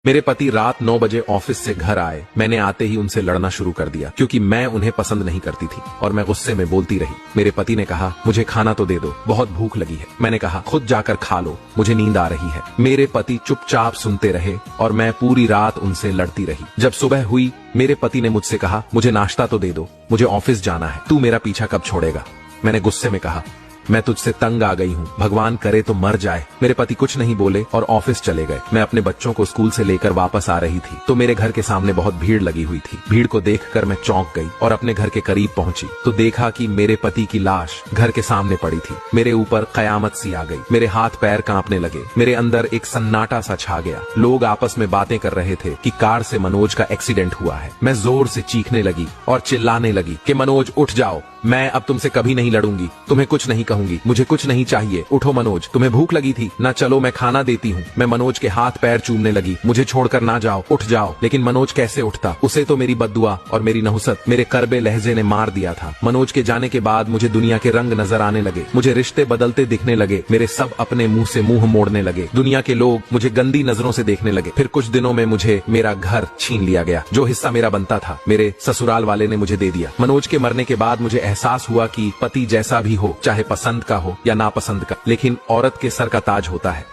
मेरे पति रात 9 बजे ऑफिस से घर आए। मैंने आते ही उनसे लड़ना शुरू कर दिया क्योंकि मैं उन्हें पसंद नहीं करती थी और मैं गुस्से में बोलती रही। मेरे पति ने कहा, मुझे खाना तो दे दो, बहुत भूख लगी है। मैंने कहा, खुद जाकर खा लो, मुझे नींद आ रही है। मेरे पति चुपचाप सुनते रहे और मैं पूरी रात उनसे लड़ती रही। जब सुबह हुई, मेरे पति ने मुझसे कहा, मुझे नाश्ता तो दे दो, मुझे ऑफिस जाना है, तू मेरा पीछा कब छोड़ेगा। मैंने गुस्से में कहा, मैं तुझसे तंग आ गई हूँ, भगवान करे तो मर जाए। मेरे पति कुछ नहीं बोले और ऑफिस चले गए। मैं अपने बच्चों को स्कूल से लेकर वापस आ रही थी तो मेरे घर के सामने बहुत भीड़ लगी हुई थी। भीड़ को देखकर मैं चौंक गई और अपने घर के करीब पहुंची तो देखा कि मेरे पति की लाश घर के सामने पड़ी थी। मेरे ऊपर कयामत सी आ गई। मेरे हाथ पैर कांपने लगे। मेरे अंदर एक सन्नाटा सा छा गया। लोग आपस में बातें कर रहे थे कि कार से मनोज का एक्सीडेंट हुआ है। मैं जोर से चीखने लगी और चिल्लाने लगी कि मनोज उठ जाओ, मैं अब तुमसे कभी नहीं लड़ूंगी, तुम्हें कुछ नहीं कहूंगी, मुझे कुछ नहीं चाहिए, उठो मनोज, तुम्हें भूख लगी थी ना, चलो मैं खाना देती हूँ। मैं मनोज के हाथ पैर चूमने लगी, मुझे छोड़कर ना जाओ, उठ जाओ। लेकिन मनोज कैसे उठता, उसे तो मेरी बद्दुआ और मेरी नहुसत, मेरे करबे लहजे ने मार दिया था। मनोज के जाने के बाद मुझे दुनिया के रंग नजर आने लगे, मुझे रिश्ते बदलते दिखने लगे, मेरे सब अपने मुंह से मुंह मोड़ने लगे, दुनिया के लोग मुझे गंदी नजरों से देखने लगे। फिर कुछ दिनों में मुझे मेरा घर छीन लिया गया, जो हिस्सा मेरा बनता था मेरे ससुराल वाले ने मुझे दे दिया। मनोज के मरने के बाद मुझे एहसास हुआ कि पति जैसा भी हो, चाहे पसंद का हो या नापसंद का, लेकिन औरत के सर का ताज होता है।